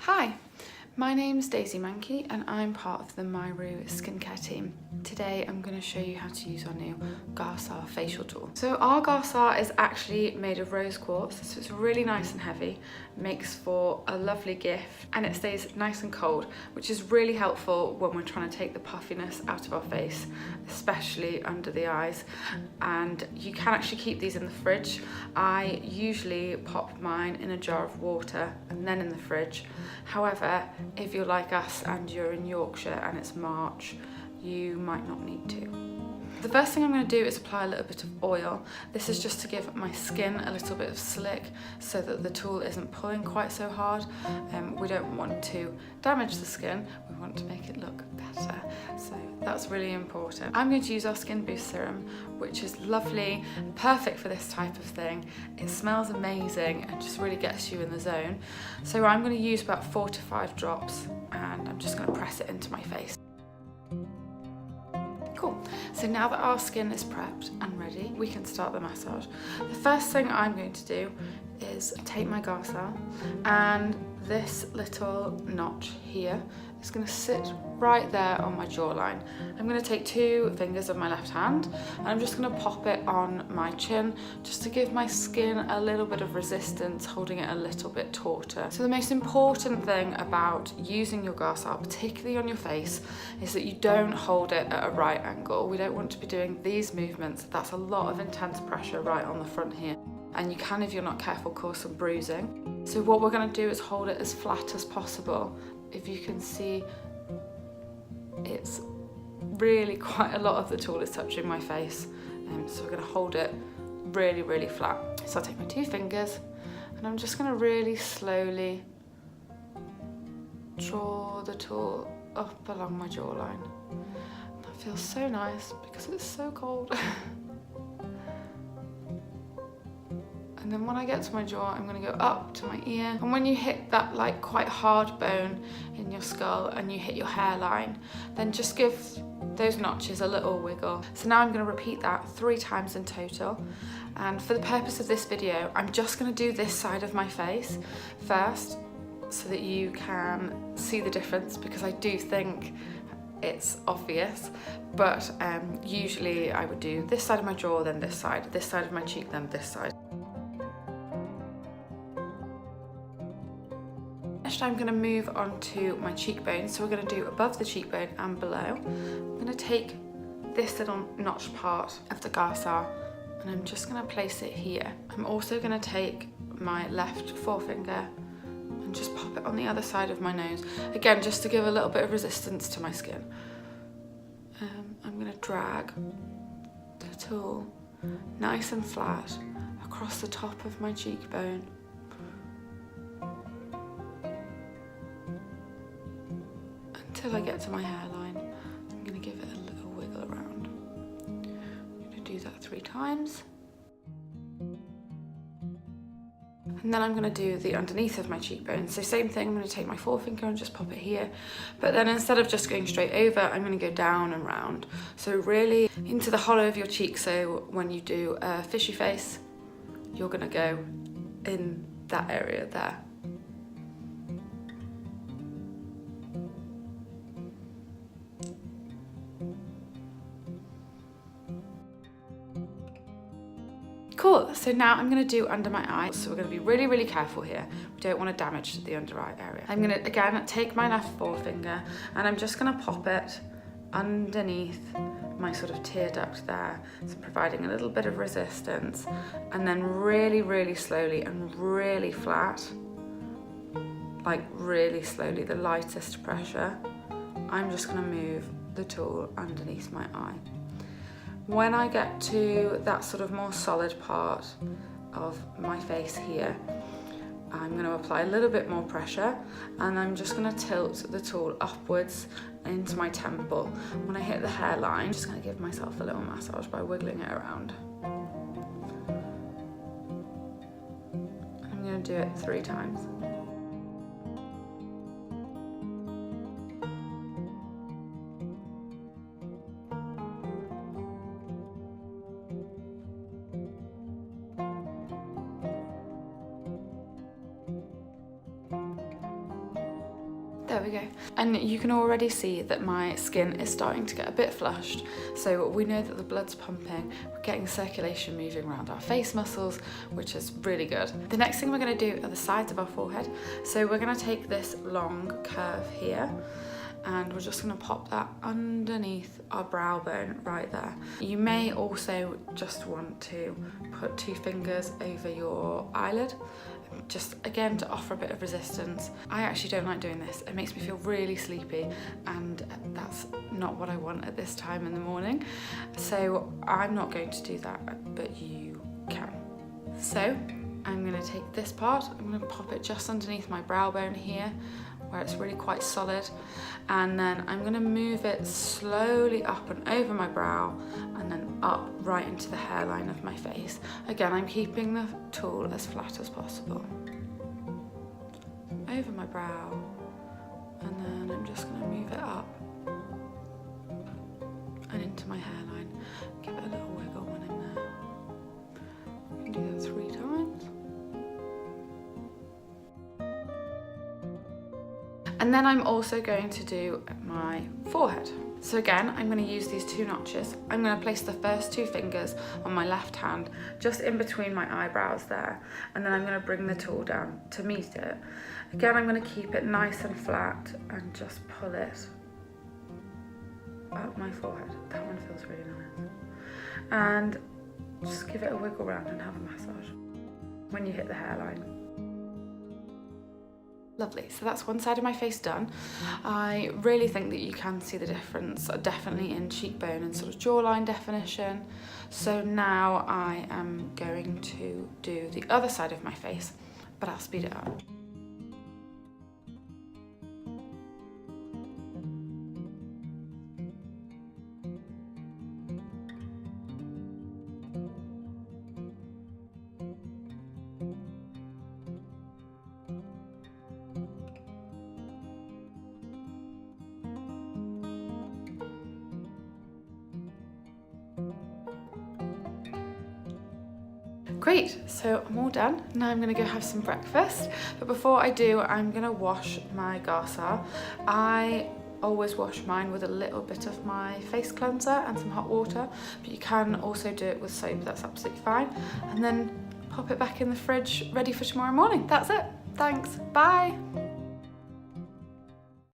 Hi, my name's Daisy Mankey and I'm part of the Myroo skincare team. Today I'm going to show you how to use our new Gua Sha facial tool. So our Gua Sha is actually made of rose quartz, so it's really nice and heavy, makes for a lovely gift, and it stays nice and cold, which is really helpful when we're trying to take the puffiness out of our face, especially under the eyes. And you can actually keep these in the fridge. I usually pop mine in a jar of water and then in the fridge. However, if you're like us and you're in Yorkshire and it's March, you might not need to. The first thing I'm going to do is apply a little bit of oil. This is just to give my skin a little bit of slick so that the tool isn't pulling quite so hard. We don't want to damage the skin, we want to make it look better. So that's really important. I'm going to use our Skin Boost Serum, which is lovely, perfect for this type of thing. It smells amazing and just really gets you in the zone. So I'm going to use about 4 to 5 drops and I'm just going to press it into my face. Cool. So now that our skin is prepped and ready, we can start the massage. The first thing I'm going to do is take my Gua Sha, and this little notch here is going to sit right there on my jawline. I'm going to take 2 fingers of my left hand and I'm just going to pop it on my chin just to give my skin a little bit of resistance, holding it a little bit tauter. So the most important thing about using your Gua Sha, particularly on your face, is that you don't hold it at a right angle. We don't want to be doing these movements. That's a lot of intense pressure right on the front here, and you can, if you're not careful, cause some bruising. So what we're going to do is hold it as flat as possible. If you can see, it's really quite a lot of the tool is touching my face, so we're going to hold it really flat. So I'll take my 2 fingers and I'm just going to really slowly draw the tool up along my jawline. That feels so nice because it's so cold. And then when I get to my jaw, I'm going to go up to my ear. And when you hit that like quite hard bone in your skull and you hit your hairline, then just give those notches a little wiggle. So now I'm going to repeat that 3 times in total. And for the purpose of this video, I'm just going to do this side of my face first so that you can see the difference, because I do think it's obvious, but usually I would do this side of my jaw, then this side of my cheek, then this side. Next, I'm going to move on to my cheekbone. So we're going to do above the cheekbone and below. I'm going to take this little notch part of the Gua Sha and I'm just going to place it here. I'm also going to take my left forefinger and just pop it on the other side of my nose. Again, just to give a little bit of resistance to my skin. I'm going to drag the tool nice and flat across the top of my cheekbone. Until I get to my hairline. I'm going to give it a little wiggle around. I'm going to do that 3 times. And then I'm going to do the underneath of my cheekbone. So same thing, I'm going to take my forefinger and just pop it here. But then instead of just going straight over, I'm going to go down and round. So really into the hollow of your cheek. So when you do a fishy face, you're going to go in that area there. Cool, so now I'm going to do under my eye. So we're going to be really careful here. We don't want to damage the under eye area. I'm going to, again, take my left forefinger and I'm just going to pop it underneath my sort of tear duct there. So providing a little bit of resistance, and then really slowly and really flat, like really slowly, the lightest pressure, I'm just going to move the tool underneath my eye. When I get to that sort of more solid part of my face here, I'm going to apply a little bit more pressure and I'm just going to tilt the tool upwards into my temple. When I hit the hairline, I'm just going to give myself a little massage by wiggling it around. I'm going to do it 3 times. There we go. And you can already see that my skin is starting to get a bit flushed. So we know that the blood's pumping, we're getting circulation moving around our face muscles, which is really good. The next thing we're gonna do are the sides of our forehead. So we're gonna take this long curve here, and we're just gonna pop that underneath our brow bone right there. You may also just want to put 2 fingers over your eyelid, just again to offer a bit of resistance. I actually don't like doing this. It makes me feel really sleepy, and that's not what I want at this time in the morning. So I'm not going to do that, but you can. So I'm gonna take this part, I'm gonna pop it just underneath my brow bone here, where it's really quite solid, and then I'm gonna move it slowly up and over my brow and then up right into the hairline of my face. Again, I'm keeping the tool as flat as possible. Over my brow, and then I'm just gonna move it up and into my hairline. Give it a little wiggle when I'm there. You can do that 3 times. And then I'm also going to do my forehead. So again, I'm going to use these 2 notches. I'm going to place the first 2 fingers on my left hand, just in between my eyebrows there. And then I'm going to bring the tool down to meet it. Again, I'm going to keep it nice and flat and just pull it up my forehead. That one feels really nice. And just give it a wiggle round and have a massage when you hit the hairline. Lovely, so that's one side of my face done. I really think that you can see the difference, definitely in cheekbone and sort of jawline definition. So now I am going to do the other side of my face, but I'll speed it up. Great, so I'm all done. Now I'm gonna go have some breakfast. But before I do, I'm gonna wash my Gua Sha. I always wash mine with a little bit of my face cleanser and some hot water, but you can also do it with soap, that's absolutely fine. And then pop it back in the fridge, ready for tomorrow morning. That's it, thanks, bye.